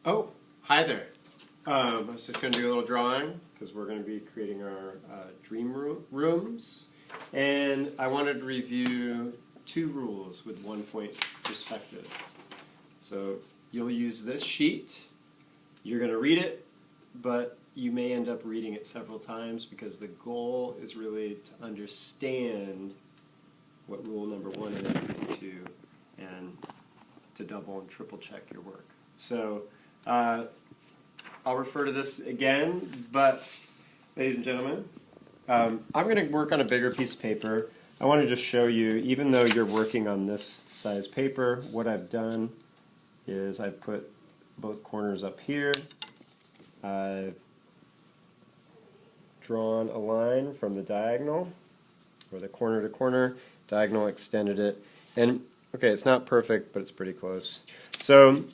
Oh, hi there. I was just going to do a little drawing because we're going to be creating our rooms. And I wanted to review two rules with 1 point perspective. So you'll use this sheet. You're going to read it, but you may end up reading it several times because the goal is really to understand what rule number 1 is and to double and triple check your work. So I'll refer to this again, but ladies and gentlemen, I'm going to work on a bigger piece of paper. I want to just show you, even though you're working on this size paper, what I've done is I put both corners up here. I've drawn a line from the diagonal, or the corner to corner, diagonal extended it, and okay, it's not perfect, but it's pretty close. So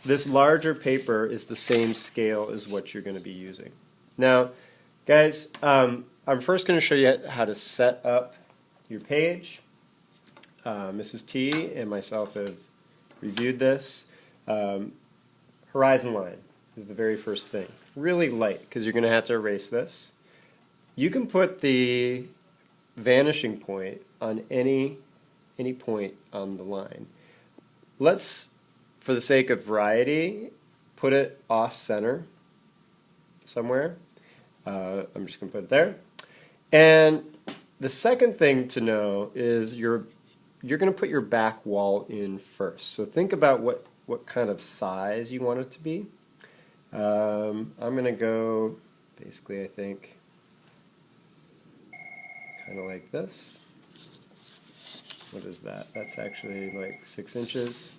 this larger paper is the same scale as what you're going to be using. Now, guys, I'm first going to show you how to set up your page. Mrs. T and myself have reviewed this. Horizon line is the very first thing. Really light, because you're going to have to erase this. You can put the vanishing point on any point on the line. Let's, for the sake of variety, put it off center somewhere. I'm just going to put it there. And the second thing to know is you're going to put your back wall in first. So think about what kind of size you want it to be. I'm going to go, basically, I think, kind of like this. What is that? That's actually like 6 inches.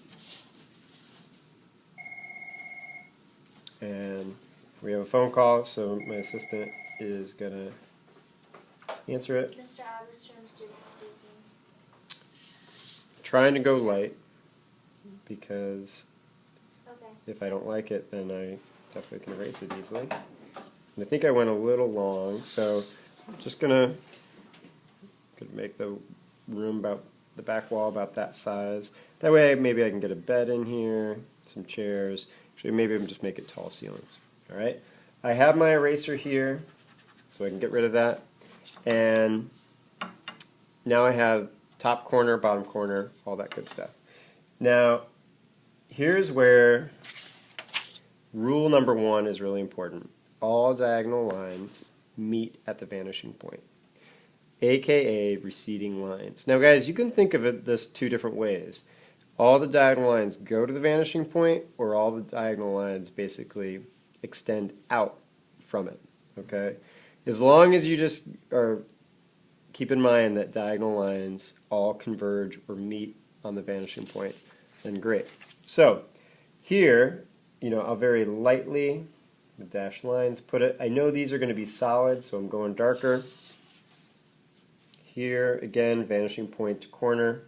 And we have a phone call, so my assistant is going to answer it. Mr. Abbert, student speaking. Trying to go light, because Okay. if I don't like it, then I definitely can erase it easily. And I think I went a little long, so I'm just going to make the room about the back wall about that size. That way maybe I can get a bed in here, some chairs. Actually, maybe I'll just make it tall ceilings. All right. I have my eraser here, so I can get rid of that. And now I have top corner, bottom corner, all that good stuff. Now, here's where rule number 1 is really important. All diagonal lines meet at the vanishing point, aka receding lines. Now, guys, you can think of this two different ways. All the diagonal lines go to the vanishing point, or all the diagonal lines basically extend out from it. Okay? As long as you just keep in mind that diagonal lines all converge or meet on the vanishing point, then great. So here, I'll very lightly, with dashed lines, put it. I know these are going to be solid, so I'm going darker. Here, again, vanishing point to corner.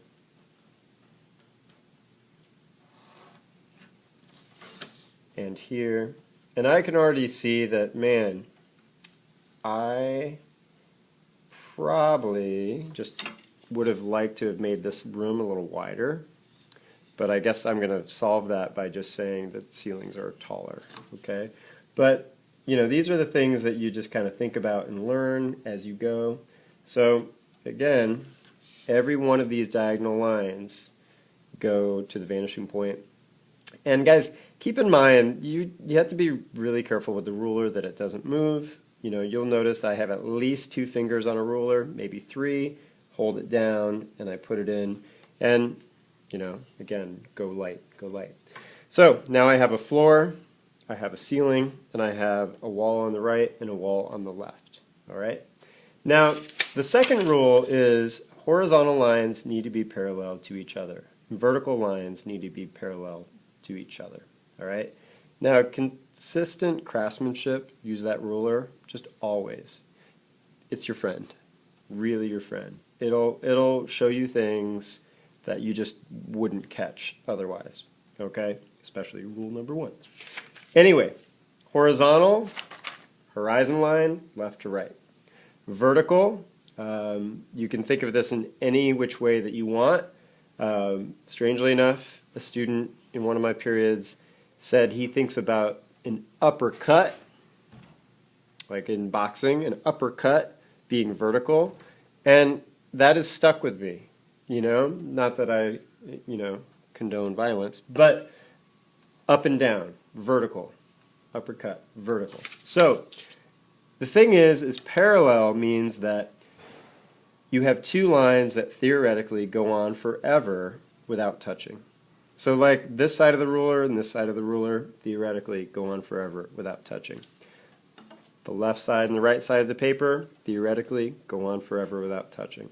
And here. And I can already see that, man, I probably just would have liked to have made this room a little wider. But I guess I'm going to solve that by just saying that ceilings are taller. Okay? But, these are the things that you just kind of think about and learn as you go. So, again, every one of these diagonal lines go to the vanishing point. And guys, keep in mind, you have to be really careful with the ruler that it doesn't move. You'll notice I have at least 2 fingers on a ruler, maybe 3. Hold it down, and I put it in. And, again, go light, go light. So now I have a floor, I have a ceiling, and I have a wall on the right and a wall on the left. All right? Now, the second rule is horizontal lines need to be parallel to each other. Vertical lines need to be parallel to each other. All right? Now, consistent craftsmanship, use that ruler, just always. It's your friend. Really your friend. It'll show you things that you just wouldn't catch otherwise. Okay? Especially rule number 1. Anyway, horizontal, horizon line, left to right. Vertical, you can think of this in any which way that you want. Strangely enough, a student in one of my periods said he thinks about an uppercut, like in boxing, an uppercut being vertical, and that has stuck with me. Not that I, condone violence, but up and down, vertical, uppercut, vertical. So the thing is parallel means that you have two lines that theoretically go on forever without touching. So like this side of the ruler and this side of the ruler theoretically go on forever without touching. The left side and the right side of the paper theoretically go on forever without touching.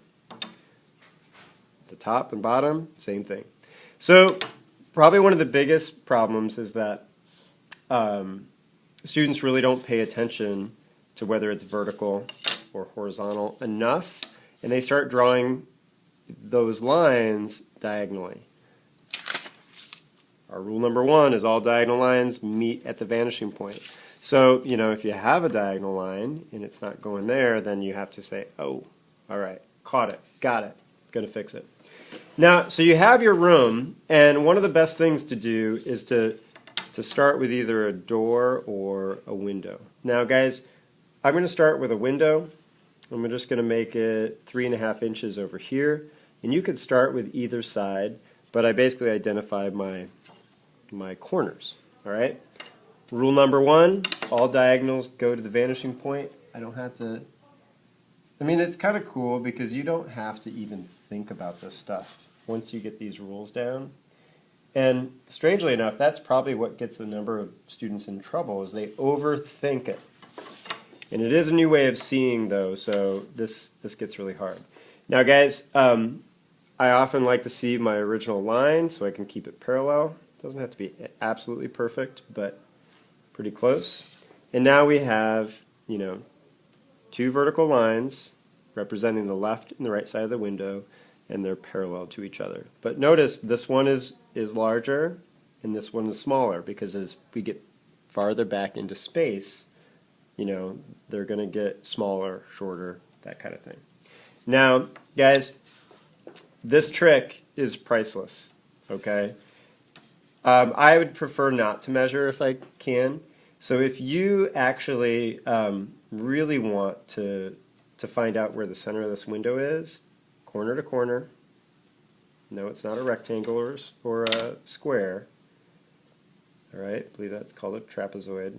The top and bottom, same thing. So probably one of the biggest problems is that students really don't pay attention to whether it's vertical or horizontal enough, and they start drawing those lines diagonally. Our rule number 1 is all diagonal lines meet at the vanishing point. So, if you have a diagonal line and it's not going there, then you have to say, oh, all right, caught it, got it, gonna fix it. Now, so you have your room, and one of the best things to do is to start with either a door or a window. Now, guys, I'm going to start with a window. I'm just going to make it 3.5 inches over here, and you could start with either side, but I basically identified my corners. All right. Rule number 1: all diagonals go to the vanishing point. I don't have to. I mean, it's kind of cool because you don't have to even think about this stuff once you get these rules down. And strangely enough, that's probably what gets a number of students in trouble, is they overthink it. And it is a new way of seeing, though, so this gets really hard. Now, guys, I often like to see my original line so I can keep it parallel. It doesn't have to be absolutely perfect, but pretty close. And now we have, two vertical lines representing the left and the right side of the window, and they're parallel to each other. But notice this one is larger and this one is smaller, because as we get farther back into space, they're going to get smaller, shorter, that kind of thing. Now, guys, this trick is priceless, okay? I would prefer not to measure if I can. So if you actually really want to find out where the center of this window is, corner to corner, no, it's not a rectangle or a square, all right, I believe that's called a trapezoid.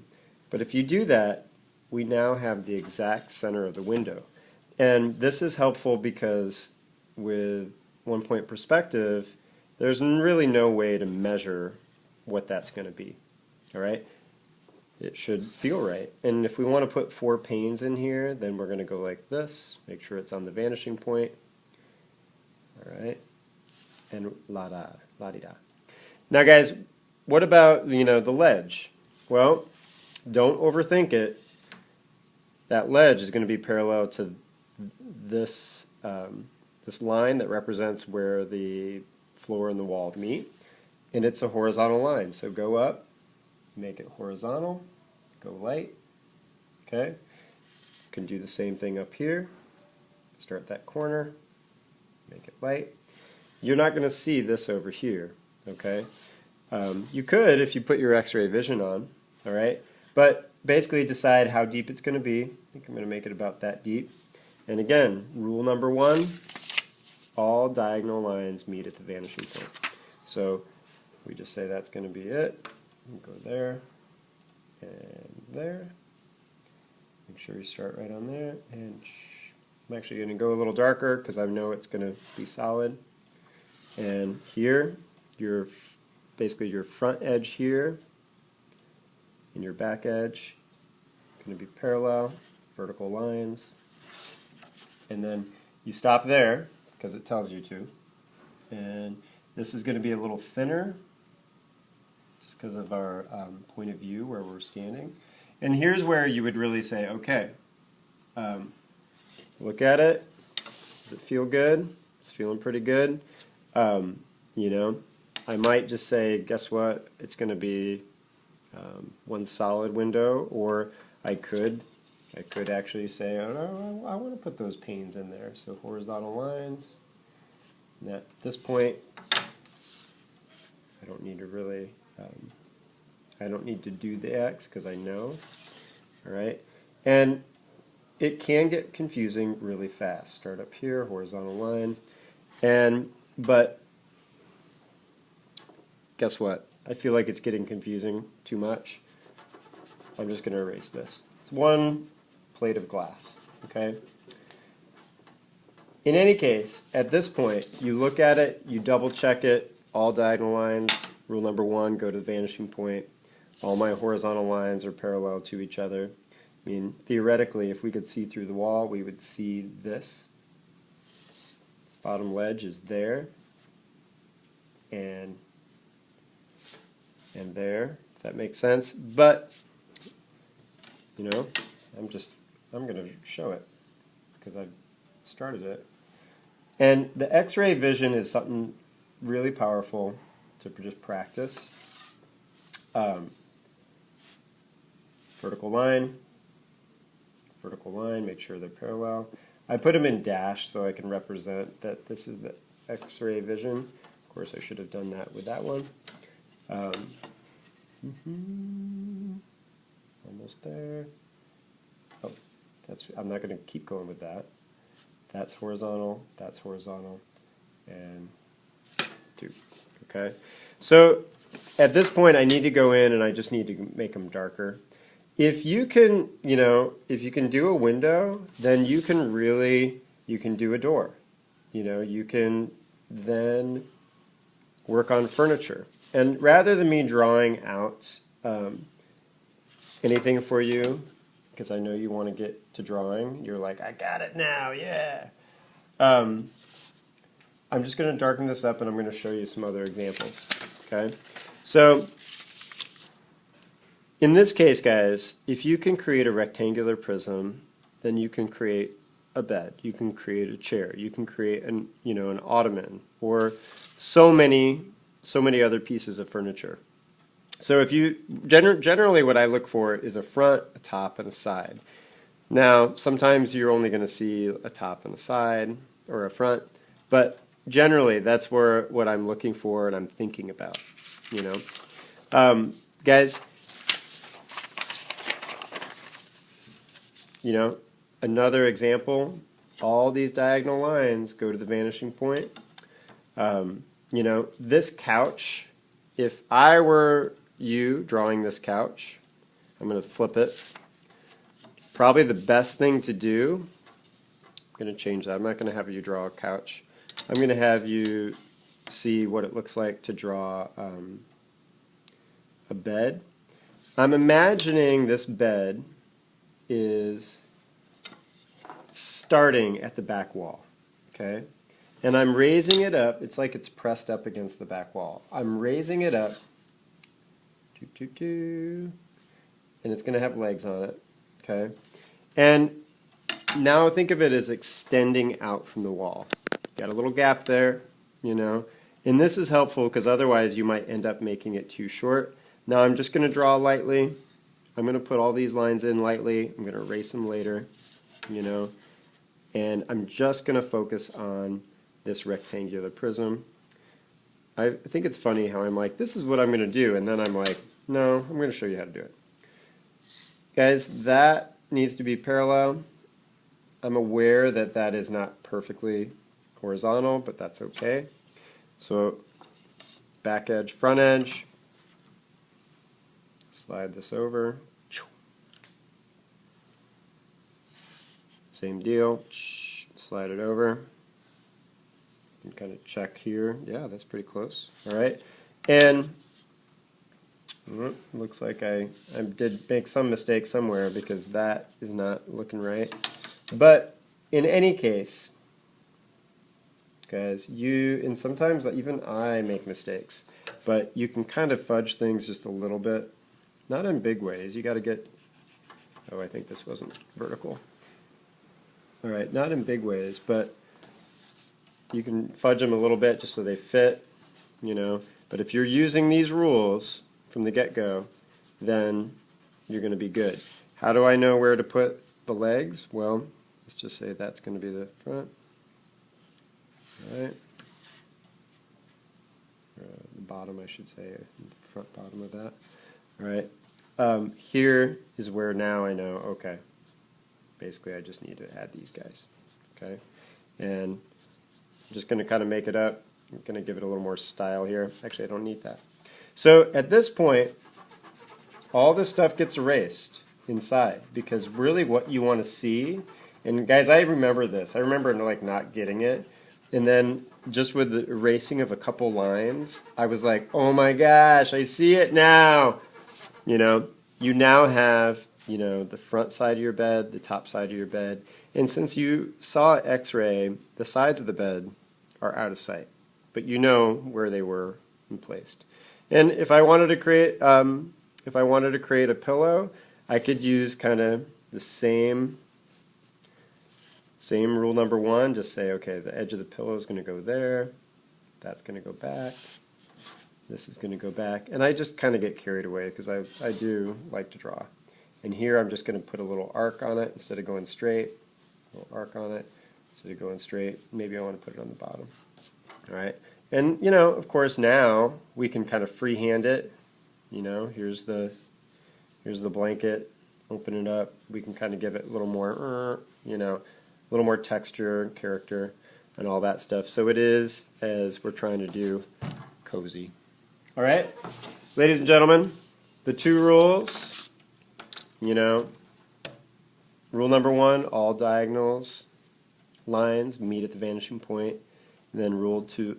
But if you do that, we now have the exact center of the window. And this is helpful because with 1-point perspective, there's really no way to measure what that's going to be, all right? It should feel right. And if we want to put 4 panes in here, then we're going to go like this, make sure it's on the vanishing point, all right, and la-di-da. Now, guys, what about, the ledge? Well, don't overthink it. That ledge is going to be parallel to this, this line that represents where the floor and the wall meet, and it's a horizontal line. So go up, make it horizontal, go light, okay? You can do the same thing up here. Start that corner, make it light. You're not going to see this over here, okay? You could if you put your X-ray vision on, all right? But basically decide how deep it's going to be. I think I'm going to make it about that deep. And again, rule number 1, all diagonal lines meet at the vanishing point. So we just say that's going to be it. Go there and there. Make sure you start right on there. And I'm actually going to go a little darker because I know it's going to be solid. And here, basically your front edge here and your back edge going to be parallel, vertical lines. And then you stop there because it tells you to. And this is going to be a little thinner just because of our point of view where we're standing. And here's where you would really say, okay, look at it. Does it feel good? It's feeling pretty good. I might just say, guess what? It's going to be one solid window, or I could actually say, oh no, I want to put those panes in there. So horizontal lines. And at this point, I don't need to really I don't need to do the X because I know. All right, and it can get confusing really fast. Start up here, horizontal line, but guess what? I feel like it's getting confusing too much. I'm just going to erase this. It's one plate of glass, okay? In any case, at this point, you look at it, you double check it, all diagonal lines. Rule number 1, go to the vanishing point. All my horizontal lines are parallel to each other. I mean, theoretically, if we could see through the wall, we would see this. Bottom ledge is there, and there, if that makes sense. But, you know, I'm going to show it because I've started it. And the X-ray vision is something really powerful to just practice. Vertical line, make sure they're parallel. I put them in dash so I can represent that this is the X-ray vision. Of course, I should have done that with that one. Almost there. Oh, I'm not going to keep going with that. That's horizontal, and 2. Okay? So at this point, I need to go in and I just need to make them darker. If you can, if you can do a window, then you can do a door. You can then work on furniture. And rather than me drawing out anything for you, because I know you want to get to drawing, you're like, I got it now, yeah. I'm just going to darken this up and I'm going to show you some other examples. Okay? So, in this case, guys, if you can create a rectangular prism, then you can create a bed, you can create a chair, you can create an ottoman, or so many other pieces of furniture. So if you generally what I look for is a front, a top, and a side. Now, sometimes you're only going to see a top and a side or a front, but generally that's what I'm looking for and I'm thinking about. Guys. Another example, all these diagonal lines go to the vanishing point. This couch, if I were you drawing this couch, I'm going to flip it. Probably the best thing to do, I'm going to change that. I'm not going to have you draw a couch. I'm going to have you see what it looks like to draw a bed. I'm imagining this bed is starting at the back wall, okay? And I'm raising it up. It's like it's pressed up against the back wall. I'm raising it up, and it's going to have legs on it, okay? And now think of it as extending out from the wall. Got a little gap there, and this is helpful because otherwise you might end up making it too short. Now I'm just going to draw lightly. I'm going to put all these lines in lightly. I'm going to erase them later, and I'm just going to focus on this rectangular prism. I think it's funny how I'm like, this is what I'm going to do, and then I'm like, no, I'm going to show you how to do it. Guys, that needs to be parallel. I'm aware that that is not perfectly horizontal, but that's okay. So back edge, front edge, slide this over. Same deal, slide it over. And kind of check here. Yeah, that's pretty close. All right, and looks like I did make some mistake somewhere because that is not looking right. But in any case, guys, and sometimes even I make mistakes, but you can kind of fudge things just a little bit. Not in big ways. You got to get, oh, I think this wasn't vertical. All right, not in big ways, but you can fudge them a little bit just so they fit, But if you're using these rules from the get-go, then you're going to be good. How do I know where to put the legs? Well, let's just say that's going to be the front. All right. The bottom, I should say, the front bottom of that. All right. Here is where now I know, okay, basically I just need to add these guys, okay? And I'm just going to kind of make it up. I'm going to give it a little more style here. Actually, I don't need that. So at this point, all this stuff gets erased inside because really what you want to see, and guys, I remember this. I remember like not getting it. And then just with the erasing of a couple lines, I was like, oh my gosh, I see it now. You know, you now have, you know, the front side of your bed, the top side of your bed. And since you saw X-ray, the sides of the bed are out of sight. But you know where they were placed. And if I wanted to create a pillow, I could use kind of the same rule number one. Just say, okay, the edge of the pillow is going to go there. That's going to go back. This is going to go back. And I just kind of get carried away because I do like to draw. And here I'm just going to put a little arc on it instead of going straight. A little arc on it instead of going straight. Maybe I want to put it on the bottom. All right. And, you know, of course, now we can kind of freehand it. You know, here's the blanket. Open it up. We can kind of give it a little more, you know, a little more texture, character, and all that stuff. So it is, as we're trying to do, cozy. All right, ladies and gentlemen, the two rules, you know, rule number one, all diagonals lines meet at the vanishing point. And then rule two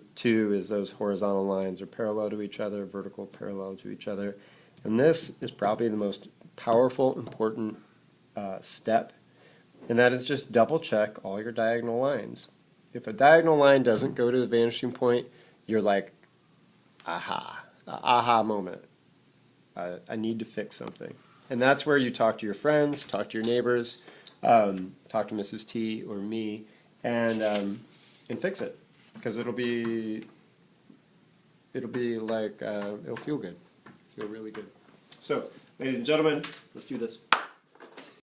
is those horizontal lines are parallel to each other, vertical parallel to each other. And this is probably the most powerful, important step, and that is just double check all your diagonal lines. If a diagonal line doesn't go to the vanishing point, you're like, aha, aha moment. I need to fix something. And that's where you talk to your friends, talk to your neighbors, talk to Mrs. T or me, and fix it. Because it'll be like, it'll feel good. Feel really good. So, ladies and gentlemen, let's do this.